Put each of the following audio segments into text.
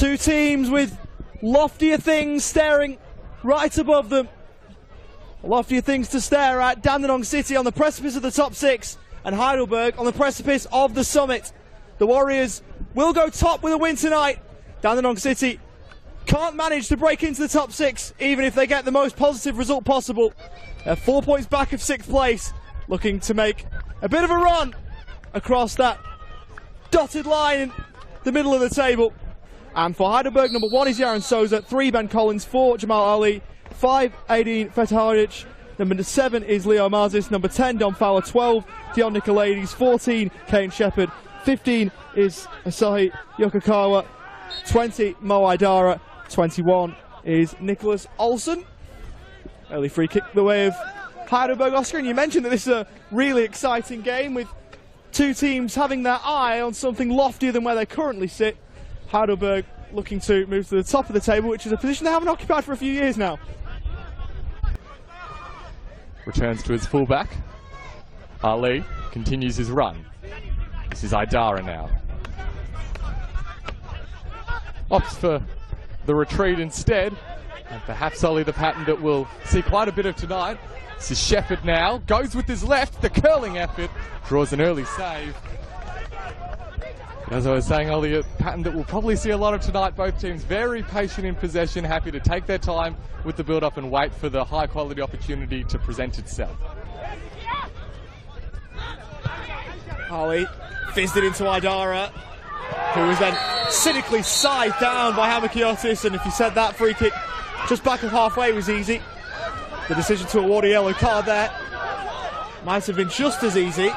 Two teams with loftier things staring right above them. Loftier things to stare at. Dandenong City on the precipice of the top six and Heidelberg on the precipice of the summit. The Warriors will go top with a win tonight. Dandenong City can't manage to break into the top six even if they get the most positive result possible. They're 4 points back of 6th place, looking to make a bit of a run across that dotted line in the middle of the table. And for Heidelberg, number 1 is Yaron Souza, 3 Ben Collins, 4 Jamal Ali, 5 Aidin Fetaharic, number 7 is Leo Marzis, number 10 Don Fowler, 12 Dion Nicolaides, 14 Kane Shepherd, 15 is Asahi Yokokawa, 20 Mo Idara, 21 is Nicholas Olsen. Early free kick the way of Heidelberg. Oscar, and you mentioned that this is a really exciting game with two teams having their eye on something loftier than where they currently sit. Heidelberg looking to move to the top of the table, which is a position they haven't occupied for a few years now. Returns to his fullback. Ali continues his run. This is Idara now. Opts for the retreat instead. And perhaps only the pattern that we'll see quite a bit of tonight. This is Shepherd now. Goes with his left. The curling effort. Draws an early save. As I was saying earlier, a pattern that we'll probably see a lot of tonight. Both teams very patient in possession, happy to take their time with the build-up and wait for the high-quality opportunity to present itself. Ali fizzed it into Idara, who was then cynically scythed down by Hamakiotis, and if you said that free kick just back of halfway was easy, the decision to award a yellow card there might have been just as easy.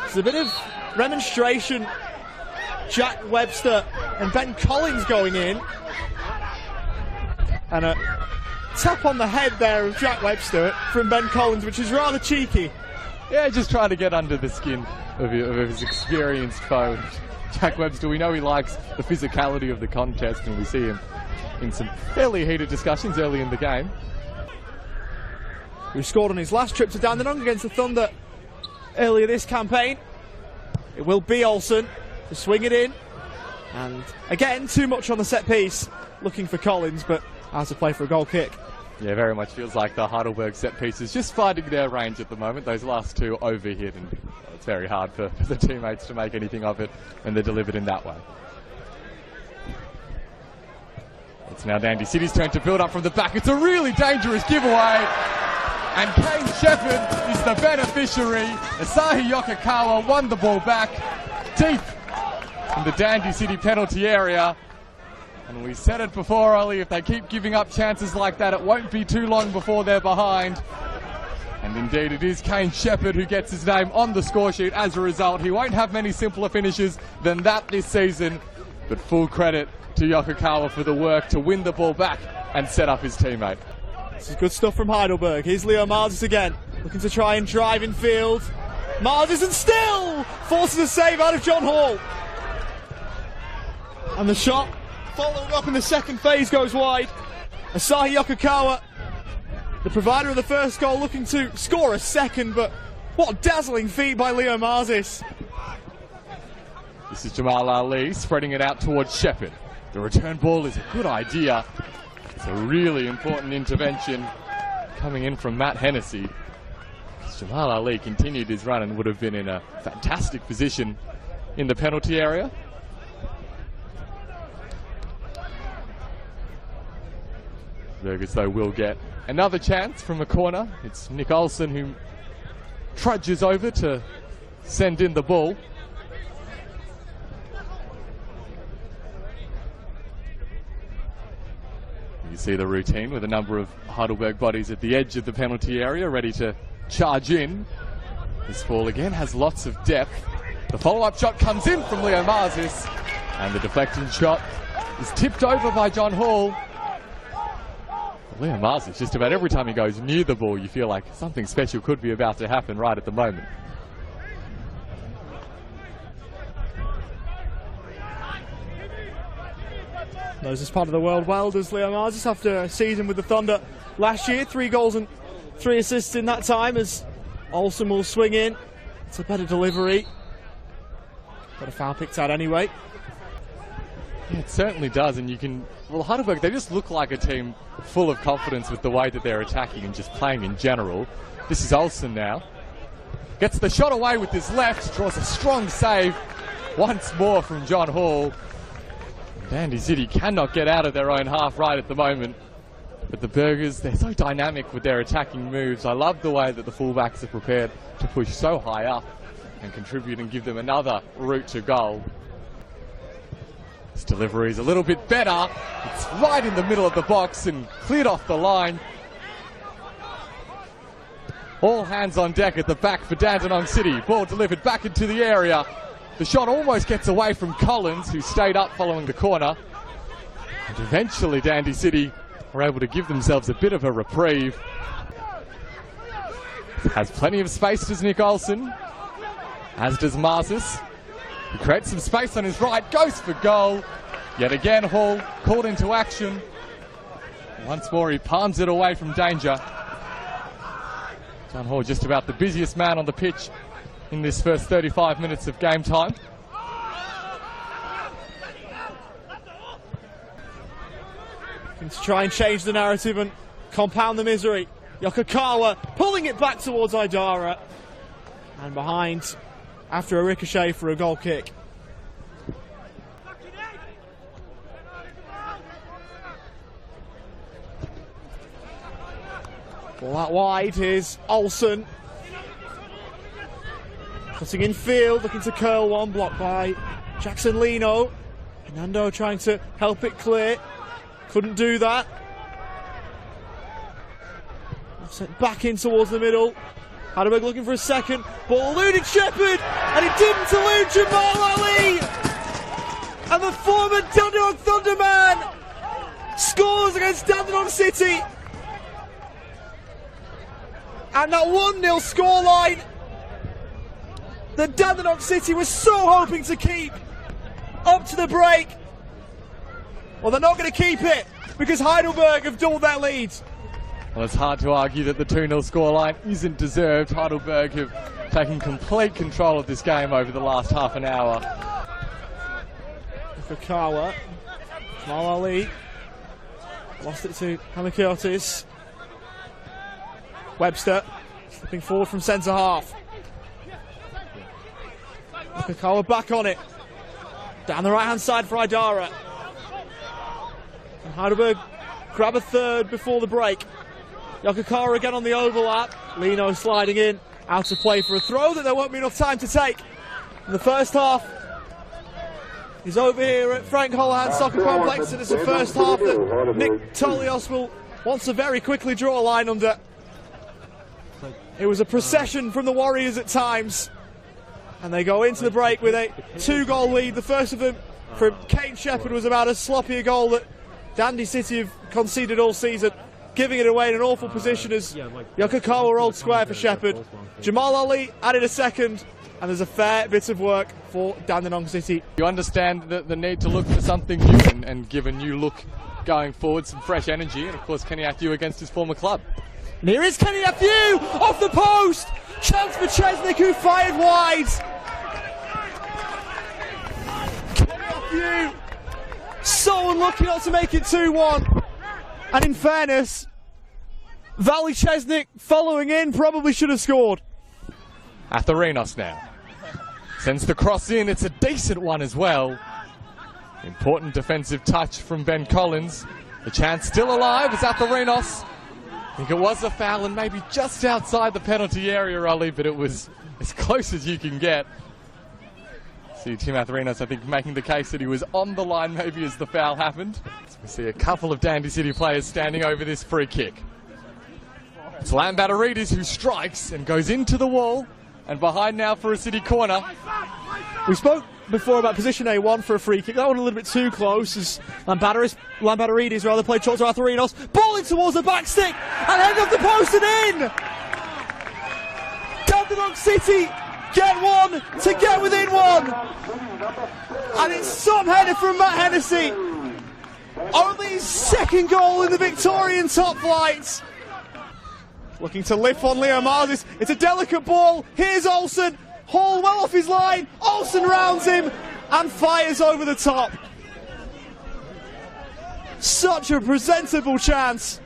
There's a bit of remonstration. Jack Webster and Ben Collins going in, and a tap on the head there of Jack Webster from Ben Collins, which is rather cheeky. Yeah, just trying to get under the skin of his experienced foe. Jack Webster, we know he likes the physicality of the contest, and we see him in some fairly heated discussions early in the game. Who scored on his last trip to Dandenong against the Thunder earlier this campaign. It will be Olsen to swing it in, and again too much on the set piece, looking for Collins, but has to play for a goal kick. Yeah, very much feels like the Heidelberg set pieces just finding their range at the moment. Those last two overhit, and it's very hard for the teammates to make anything of it when they're delivered in that way. It's now Dandy City's turn to build up from the back. It's a really dangerous giveaway, and Kane Shepherd is the beneficiary. Asahi Yokokawa won the ball back deep in the Dandy City penalty area. And we said it before, Ollie, if they keep giving up chances like that, it won't be too long before they're behind. And indeed, it is Kane Shepherd who gets his name on the score sheet as a result. He won't have many simpler finishes than that this season, but full credit to Yokokawa for the work to win the ball back and set up his teammate. This is good stuff from Heidelberg. Here's Leo Marzis again, looking to try and drive in field. Marzis, and still forces a save out of John Hall. And the shot following up in the second phase goes wide. Asahi Yokokawa, the provider of the first goal, looking to score a second, but what a dazzling feat by Leo Marzis. This is Jamal Ali spreading it out towards Shepherd. The return ball is a good idea. It's a really important intervention coming in from Matt Hennessy. Jamal Ali continued his run and would have been in a fantastic position in the penalty area. Burgers, though, will get another chance from a corner. It's Nick Olsen who trudges over to send in the ball. You see the routine with a number of Heidelberg bodies at the edge of the penalty area ready to charge in. This ball again has lots of depth. The follow-up shot comes in from Leo Marzis, and the deflecting shot is tipped over by John Hall. Leo Marzis, just about every time he goes near the ball, you feel like something special could be about to happen right at the moment. Knows as part of the world well, does Leo Marzis, after a season with the Thunder last year. 3 goals and 3 assists in that time, as Olsen will swing in. It's a better delivery. Got a foul picked out anyway. Yeah, it certainly does, and you can... Well, Heidelberg, they just look like a team full of confidence with the way that they're attacking and just playing in general. This is Olsen now. Gets the shot away with his left, draws a strong save once more from John Hall. Dandy City cannot get out of their own half right at the moment. But the Burgers, they're so dynamic with their attacking moves. I love the way that the fullbacks are prepared to push so high up and contribute and give them another route to goal. This delivery is a little bit better. It's right in the middle of the box and cleared off the line. All hands on deck at the back for Dandenong City. Ball delivered back into the area. The shot almost gets away from Collins, who stayed up following the corner. And eventually Dandy City are able to give themselves a bit of a reprieve. Has plenty of space, does Nick Olsen, as does Marsis. He creates some space on his right, goes for goal. Yet again, Hall called into action. Once more, he palms it away from danger. John Hall just about the busiest man on the pitch in this first 35 minutes of game time. To try and change the narrative and compound the misery. Yokokawa pulling it back towards Idara. And behind after a ricochet for a goal kick. Ball out wide, here's Olsen. Cutting in field, looking to curl one, blocked by Jackson Lino. Hernando trying to help it clear. Couldn't do that. Sent back in towards the middle. Heidelberg looking for a second. Ball eluded Shepherd, and it didn't elude Jamal Ali. And the former Dandenong Thunderman scores against Dandenong City. And that 1-0 scoreline that Dandenong City was so hoping to keep up to the break. Well, they're not going to keep it because Heidelberg have doubled their leads. Well, it's hard to argue that the 2-0 scoreline isn't deserved. Heidelberg have taken complete control of this game over the last half an hour. Fukawa, Jamal Ali, lost it to Hamikiotis. Webster slipping forward from centre half. Fukawa back on it. Down the right hand side for Idara. And Heidelberg grab a third before the break. Yokokawa again on the overlap. Lino sliding in, out of play for a throw that there won't be enough time to take. In the first half, he's over here at Frank Holohan Soccer Complex, and it's the first half that Nick Tolios will want to very quickly draw a line under. It was a procession from the Warriors at times, and they go into the break with a 2-goal lead. The first of them from Kane Shepherd was about as sloppy a goal that Dandy City have conceded all season, giving it away in an awful position as Yokokawa rolled square for Shepherd. Jamal Ali added a second, and there's a fair bit of work for Dandenong City. You understand the need to look for something new and give a new look going forward, some fresh energy, and of course Kenny Athieu against his former club. And here is Kenny Athieu off the post! Chance for Chesnick, who fired wide. Kenny Athieu so unlucky not to make it 2-1. And in fairness, Valley Chesnick following in probably should have scored. Atherinos now sends the cross in. It's a decent one as well. Important defensive touch from Ben Collins. The chance still alive as Atherinos. I think it was a foul and maybe just outside the penalty area, Ollie, but it was as close as you can get. See Tim Atherinos, I think, making the case that he was on the line maybe as the foul happened. So we see a couple of Dandy City players standing over this free kick. It's Lambatarides who strikes and goes into the wall, and behind now for a City corner. We spoke before about position A1 for a free kick. That one a little bit too close as Lambatarides rather played short to Atherinos. Ball in towards the back stick and head off the post and in! Dandenong City get one to get within one! And it's some header from Matt Hennessy. Only his second goal in the Victorian top flight. Looking to lift on Leo Marzis. It's a delicate ball. Here's Olsen. Hall well off his line. Olsen rounds him and fires over the top. Such a presentable chance.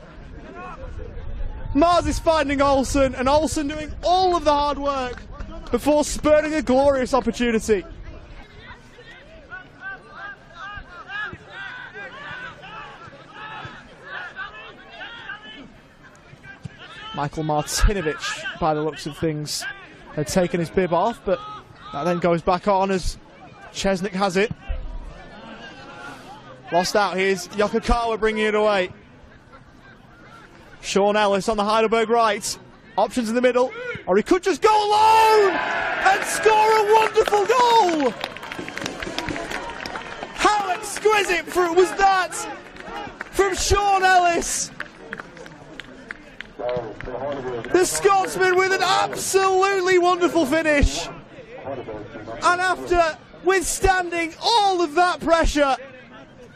Mars is finding Olsen, and Olsen doing all of the hard work before spurning a glorious opportunity. Michael Martinovic, by the looks of things, had taken his bib off, but that then goes back on as Chesnick has it. Lost out, here's Yokokawa bringing it away. Sean Ellis on the Heidelberg right. Options in the middle, or he could just go alone and score a wonderful goal! How exquisite was that from Sean Ellis? The Scotsman with an absolutely wonderful finish. And after withstanding all of that pressure,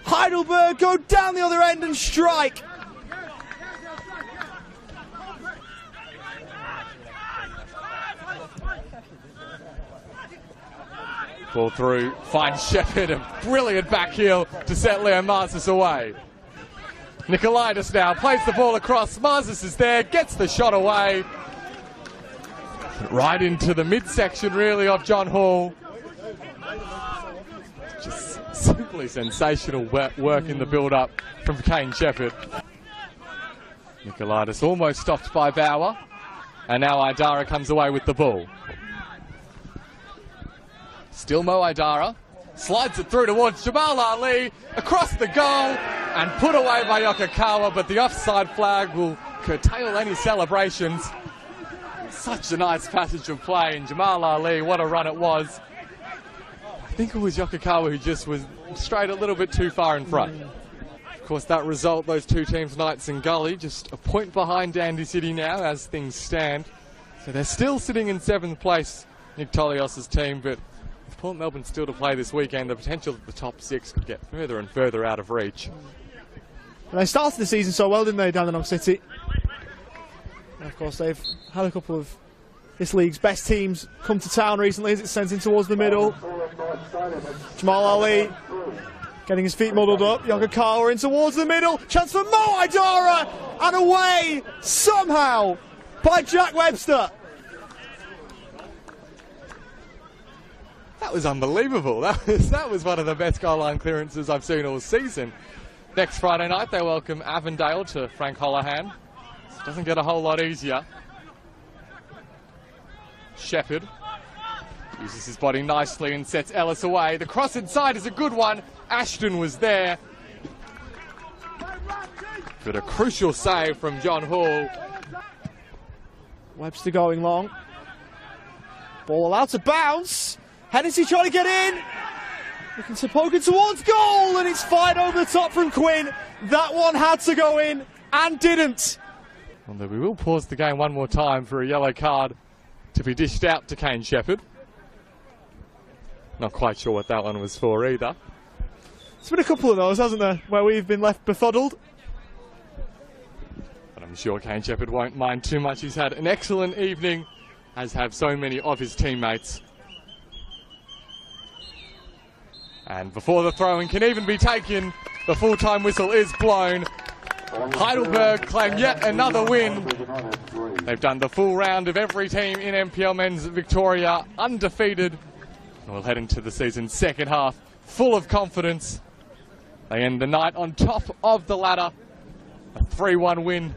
Heidelberg go down the other end and strike. Ball through, finds Shepherd, a brilliant back heel to set Leo Marzis away. Nikolaitis now plays the ball across, Marzis is there, gets the shot away. Right into the midsection really of John Hall. Just simply sensational work in the build-up from Kane Shepherd. Nikolaitis almost stopped by Bauer, and now Idara comes away with the ball. Still Mo Idara, slides it through towards Jamal Ali, across the goal, and put away by Yokokawa, but the offside flag will curtail any celebrations. Such a nice passage of play, and Jamal Ali, what a run it was. I think it was Yokokawa who just was straight a little bit too far in front. Of course, that result, those two teams, Knights and Gully, just a point behind Dandy City now as things stand. So they're still sitting in 7th place, Nick Tolios' team, but with Port Melbourne still to play this weekend, the potential that the top 6 could get further and further out of reach. And they started the season so well, didn't they, Dandenong City? And of course, they've had a couple of this league's best teams come to town recently as it sends in towards the middle. Jamal Ali getting his feet muddled up. Yokokawa in towards the middle. Chance for Mo Idara, and away somehow by Jack Webster. That was unbelievable. That was one of the best goal line clearances I've seen all season. Next Friday night they welcome Avondale to Frank Holohan. It doesn't get a whole lot easier. Shepherd uses his body nicely and sets Ellis away. The cross inside is a good one. Ashton was there. But a crucial save from John Hall. Webster going long. Ball allowed to bounce. Hennessy trying to get in. Looking to poke it towards goal, and it's fired over the top from Quinn. That one had to go in and didn't. Although we will pause the game one more time for a yellow card to be dished out to Kane Shepherd. Not quite sure what that one was for either. There's been a couple of those, hasn't there, where we've been left befuddled. But I'm sure Kane Shepherd won't mind too much. He's had an excellent evening, as have so many of his teammates. And before the throw-in can even be taken, the full-time whistle is blown. Heidelberg claim yet another win. They've done the full round of every team in NPL Men's Victoria, undefeated. And we'll head into the season's second half, full of confidence. They end the night on top of the ladder. A 3-1 win